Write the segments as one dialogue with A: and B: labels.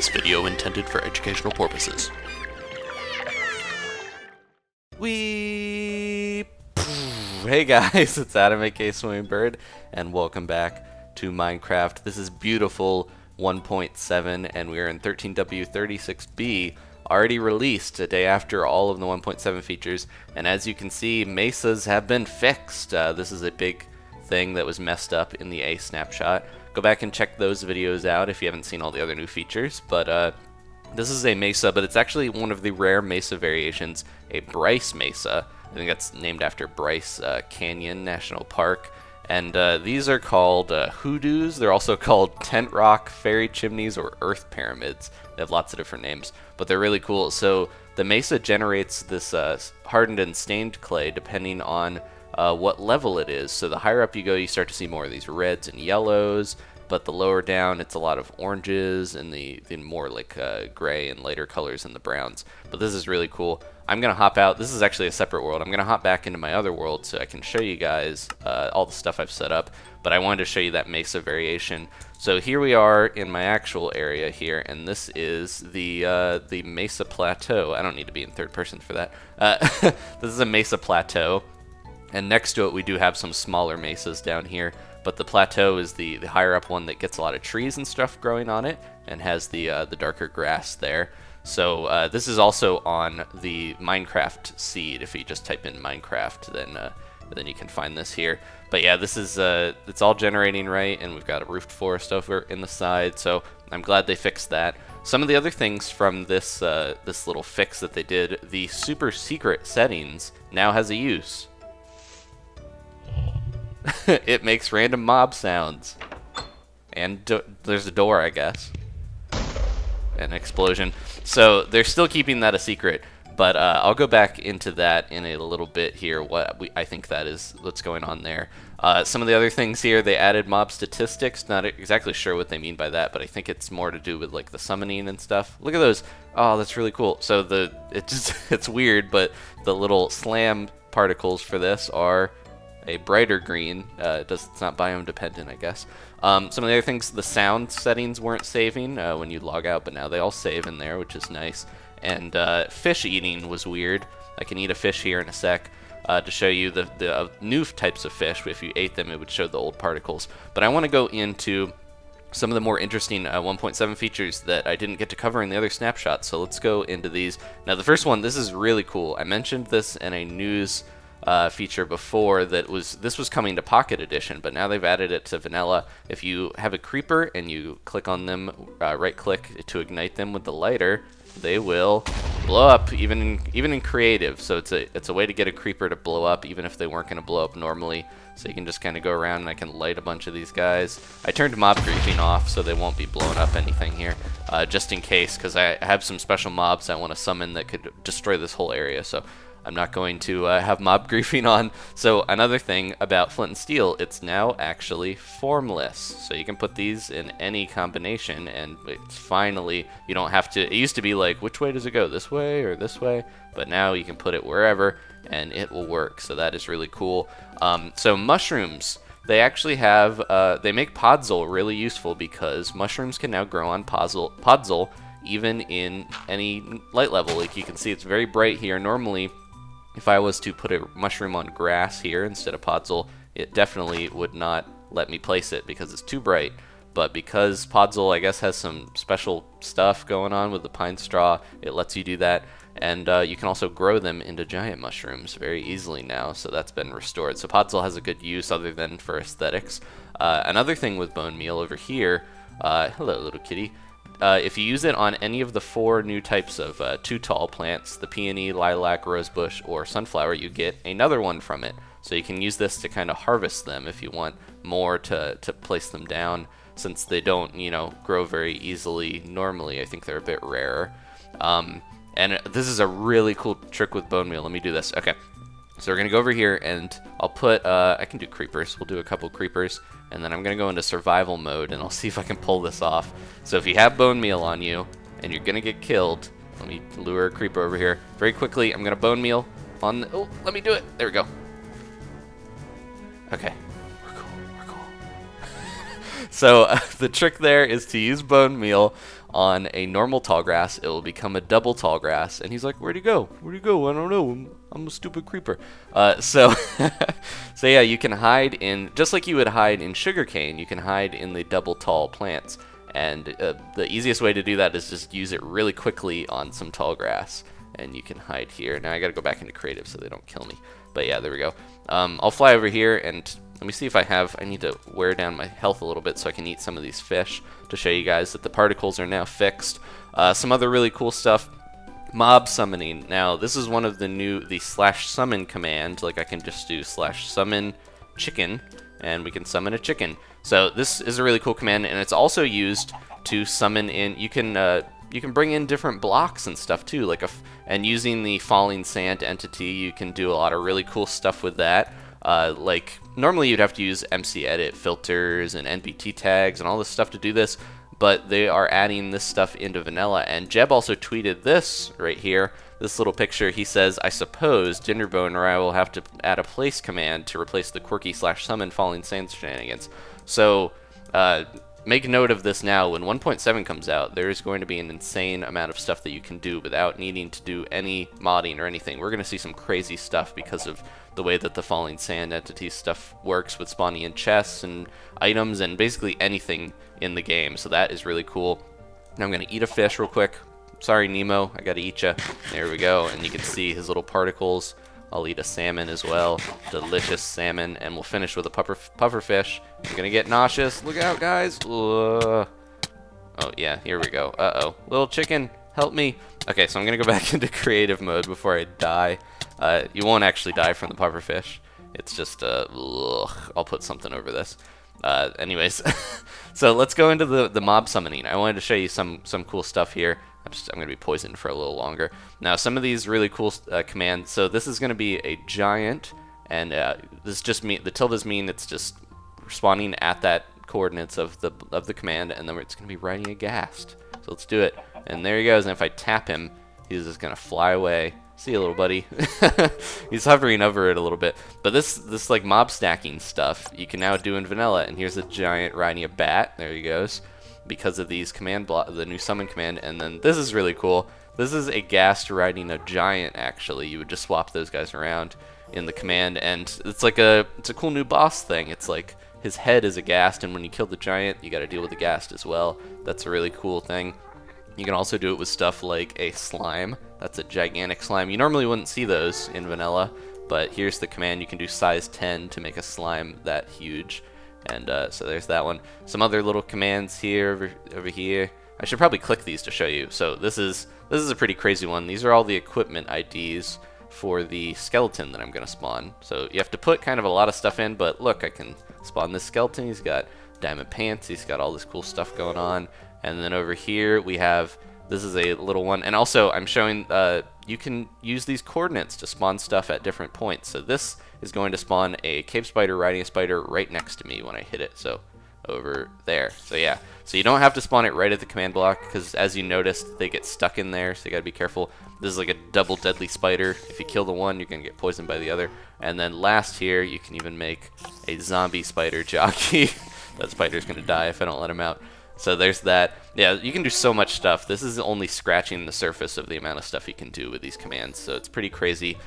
A: This video intended for educational purposes.
B: Hey guys, it's Adam aka Swimming Bird, and welcome back to Minecraft. This is beautiful 1.7, and we are in 13W36B, already released a day after all of the 1.7 features. And as you can see, mesas have been fixed. This is a big thing that was messed up in the A snapshot. Go back and check those videos out if you haven't seen all the other new features. But this is a mesa, but it's actually one of the rare mesa variations, a Bryce Mesa. I think that's named after Bryce Canyon National Park. And these are called hoodoos. They're also called tent rock, fairy chimneys, or earth pyramids. They have lots of different names, but they're really cool. So the mesa generates this hardened and stained clay depending on what level it is. So the higher up you go, you start to see more of these reds and yellows, but the lower down, it's a lot of oranges and the more like gray and lighter colors and the browns. But this is really cool. I'm gonna hop out. This is actually a separate world. I'm gonna hop back into my other world so I can show you guys all the stuff I've set up, but I wanted to show you that mesa variation. So here we are in my actual area here, and this is the Mesa Plateau. I don't need to be in third person for that. This is a Mesa Plateau, and next to it we do have some smaller mesas down here, but the plateau is the higher up one that gets a lot of trees and stuff growing on it and has the darker grass there. So this is also on the Minecraft seed. If you just type in Minecraft, then you can find this here. But yeah, this is it's all generating right, and we've got a roofed forest over in the side. So I'm glad they fixed that. Some of the other things from this this little fix that they did, the super secret settings now has a use. It makes random mob sounds, and there's a door, I guess, an explosion. So they're still keeping that a secret, but I'll go back into that in a little bit here. I think that is what's going on there. Some of the other things here, they added mob statistics. Not exactly sure what they mean by that, but I think it's more to do with like the summoning and stuff. Look at those. Oh, that's really cool. So it's weird, but the little slam particles for this are a brighter green. It's not biome dependent, I guess. Some of the other things, the sound settings weren't saving when you log out, but now they all save in there, which is nice. And fish eating was weird. I can eat a fish here in a sec to show you the new types of fish. If you ate them, it would show the old particles. But I want to go into some of the more interesting 1.7 features that I didn't get to cover in the other snapshots. So let's go into these. Now the first one, this is really cool. I mentioned this in a news feature before that this was coming to Pocket Edition, but now they've added it to Vanilla. If you have a creeper and you click on them, right click to ignite them with the lighter, they will blow up even in creative. So it's a way to get a creeper to blow up even if they weren't going to blow up normally. So you can just kind of go around, and I can light a bunch of these guys. I turned mob griefing off so they won't be blowing up anything here, just in case, because I have some special mobs I want to summon that could destroy this whole area. So I'm not going to have mob griefing on. So another thing about flint and steel, it's now actually formless. So you can put these in any combination, and it's finally, you don't have to, it used to be like, which way does it go, this way or this way? But now you can put it wherever, and it will work. So that is really cool. So mushrooms, they actually have, they make podzol really useful, because mushrooms can now grow on podzol even in any light level. Like you can see, it's very bright here. Normally, if I was to put a mushroom on grass here instead of podzol, it definitely would not let me place it because it's too bright. But because podzol, I guess, has some special stuff going on with the pine straw, it lets you do that. And you can also grow them into giant mushrooms very easily now, so that's been restored. So podzol has a good use other than for aesthetics. Another thing with Bonemeal over here, hello little kitty. If you use it on any of the 4 new types of too tall plants, the peony, lilac, rosebush, or sunflower, you get another one from it. So you can use this to kind of harvest them if you want more to place them down, since they don't, you know, grow very easily normally. I think they're a bit rarer. And this is a really cool trick with Bonemeal. Let me do this. Okay. So we're going to go over here, and I'll put, I can do creepers. We'll do a couple creepers, and then I'm going to go into survival mode, and I'll see if I can pull this off. So if you have Bonemeal on you, and you're going to get killed, let me lure a creeper over here. Very quickly, I'm going to Bonemeal on the, oh, let me do it. There we go. Okay. We're cool. So the trick there is to use bone meal on a normal tall grass. It will become a double tall grass. And he's like, where'd he go? Where'd he go? I don't know. I'm a stupid creeper. So yeah, you can hide in, just like you would hide in sugarcane, you can hide in the double tall plants. And the easiest way to do that is just use it really quickly on some tall grass. And you can hide here. Now I gotta go back into creative so they don't kill me. But yeah, there we go. I'll fly over here and let me see if I need to wear down my health a little bit so I can eat some of these fish to show you guys that the particles are now fixed. Some other really cool stuff. Mob summoning. Now this is one of the /summon command. Like I can just do /summon chicken and we can summon a chicken. So this is a really cool command, and it's also used to summon in, you can bring in different blocks and stuff too, like and using the falling sand entity, you can do a lot of really cool stuff with that. Like normally you'd have to use MC edit filters and NBT tags and all this stuff to do this, but they are adding this stuff into vanilla. And Jeb also tweeted this right here, this little picture. He says, I suppose Dinderbone or I will have to add a place command to replace the quirky /summon falling sand shenanigans. So make note of this now. When 1.7 comes out, there is going to be an insane amount of stuff that you can do without needing to do any modding or anything. We're going to see some crazy stuff because of the way that the falling sand entity stuff works with spawning in chests and items and basically anything in the game. So that is really cool. Now I'm going to eat a fish real quick. Sorry, Nemo, I got to eat you. There we go. And you can see his little particles. I'll eat a salmon as well. Delicious salmon. And we'll finish with a pufferfish. You're going to get nauseous. Look out, guys. Ugh. Oh, yeah. Here we go. Uh-oh. Little chicken, help me. Okay, so I'm going to go back into creative mode before I die. You won't actually die from the pufferfish. It's just, I'll put something over this. Anyways, so let's go into the mob summoning. I wanted to show you some cool stuff here. I'm going to be poisoned for a little longer. Now, some of these really cool commands. So this is going to be a giant, and this just the tildes mean it's just spawning at that coordinates of the command, and then it's going to be riding a ghast. So let's do it. And there he goes. And if I tap him, he's just going to fly away. See you, little buddy. He's hovering over it a little bit. But this like mob stacking stuff you can now do in vanilla. And here's a giant riding a bat. There he goes. Because of these command the new summon command. And then this is really cool. This is a ghast riding a giant. Actually, you would just swap those guys around in the command, and it's a cool new boss thing. It's like his head is a ghast, and when you kill the giant, you got to deal with the ghast as well. That's a really cool thing. You can also do it with stuff like a slime. That's a gigantic slime. You normally wouldn't see those in vanilla, but here's the command. You can do size 10 to make a slime that huge. And so there's that one. Some other little commands here, over here. I should probably click these to show you. So this is a pretty crazy one. These are all the equipment IDs for the skeleton that I'm going to spawn. So you have to put kind of a lot of stuff in, but look, I can spawn this skeleton. He's got diamond pants. He's got all this cool stuff going on. And then over here we have, this is a little one. And also I'm showing you can use these coordinates to spawn stuff at different points. So this is going to spawn a cave spider riding a spider right next to me when I hit it. So over there. So yeah, so you don't have to spawn it right at the command block, because as you noticed, they get stuck in there, so you gotta be careful. This is like a double deadly spider. If you kill the one, you're gonna get poisoned by the other. And then last here, you can even make a zombie spider jockey. That spider's gonna die if I don't let him out. So there's that. Yeah, you can do so much stuff. This is only scratching the surface of the amount of stuff you can do with these commands, so it's pretty crazy.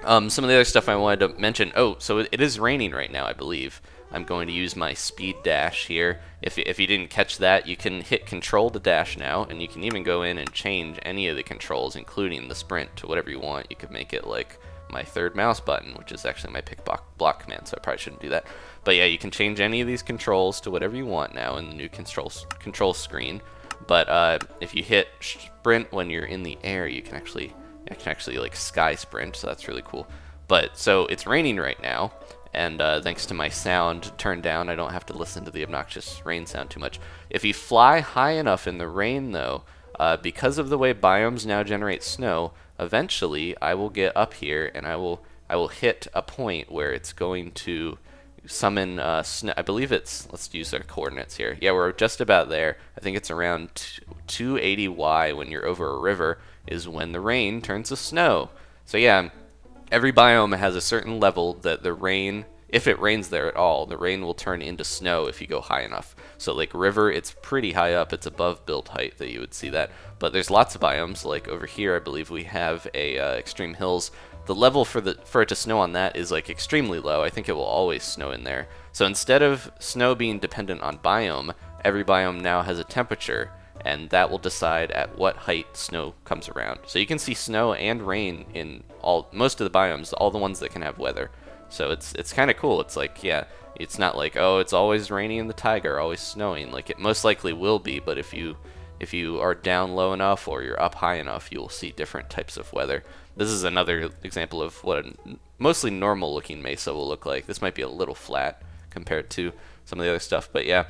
B: Some of the other stuff I wanted to mention. Oh, so it is raining right now, I believe. I'm going to use my speed dash here. If you didn't catch that, you can hit control to dash now, and you can even go in and change any of the controls, including the sprint, to whatever you want. You could make it like my third mouse button, which is actually my pick block command, so I probably shouldn't do that. But yeah, you can change any of these controls to whatever you want now in the new control screen. But if you hit sprint when you're in the air, you can actually like sky sprint, so that's really cool. But so it's raining right now, and thanks to my sound turned down, I don't have to listen to the obnoxious rain sound too much. If you fly high enough in the rain though, because of the way Biomes now generate snow, eventually I will get up here and I will hit a point where it's going to summon snow. I believe it's, let's use our coordinates here. Yeah, we're just about there. I think it's around 280y when you're over a river is when the rain turns to snow. So yeah, every biome has a certain level that the rain if it rains there at all, the rain will turn into snow if you go high enough. So Lake River, it's pretty high up. It's above build height that you would see that. But there's lots of biomes. Like over here, I believe we have a Extreme Hills. The level for it to snow on that is like extremely low. I think it will always snow in there. So instead of snow being dependent on biome, every biome now has a temperature, and that will decide at what height snow comes around. So you can see snow and rain in most of the biomes, all the ones that can have weather. So it's kind of cool. It's like, yeah, it's not like, oh, it's always raining in the taiga, always snowing. Like, it most likely will be, but if you are down low enough or you're up high enough, you will see different types of weather. This is another example of what a mostly normal looking mesa will look like. This might be a little flat compared to some of the other stuff, but yeah.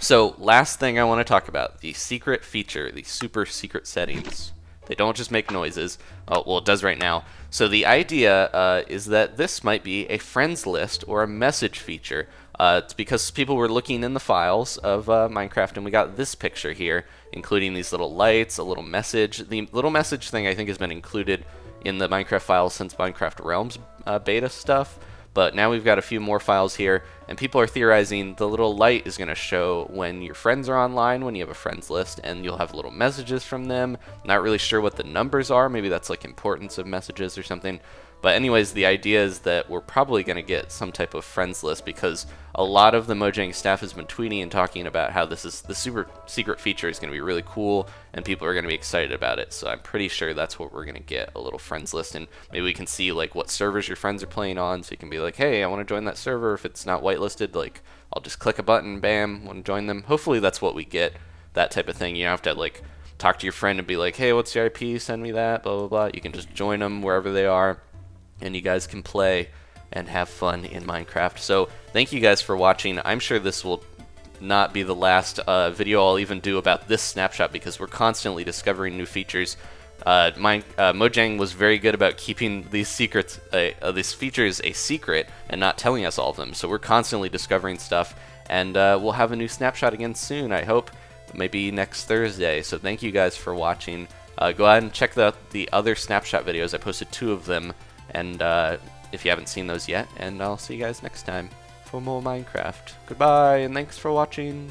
B: So last thing I want to talk about, the secret feature, the super secret settings. They don't just make noises. Oh, well, it does right now. So the idea is that this might be a friends list or a message feature. It's because people were looking in the files of Minecraft, and we got this picture here, including these little lights, a little message. The little message thing, I think, has been included in the Minecraft files since Minecraft Realms beta stuff. But now we've got a few more files here, and people are theorizing the little light is going to show when your friends are online, when you have a friends list, and you'll have little messages from them. Not really sure what the numbers are. Maybe that's like importance of messages or something. But anyways, the idea is that we're probably going to get some type of friends list, because a lot of the Mojang staff has been tweeting and talking about how the super secret feature is going to be really cool, and people are going to be excited about it. So I'm pretty sure that's what we're going to get, a little friends list, and maybe we can see like what servers your friends are playing on, so you can be like, hey, I want to join that server. If it's not whitelisted, like, I'll just click a button, bam, want to join them. Hopefully that's what we get, that type of thing. You don't have to like talk to your friend and be like, hey, what's your IP? Send me that, blah, blah, blah. You can just join them wherever they are, and you guys can play and have fun in Minecraft. So thank you guys for watching. I'm sure this will not be the last video I'll even do about this snapshot, because we're constantly discovering new features. Mojang was very good about keeping these secrets, these features a secret, and not telling us all of them. So we're constantly discovering stuff, and we'll have a new snapshot again soon, I hope, maybe next Thursday. So thank you guys for watching. Go ahead and check the other snapshot videos. I posted 2 of them, and if you haven't seen those yet, and I'll see you guys next time for more Minecraft. Goodbye, and thanks for watching.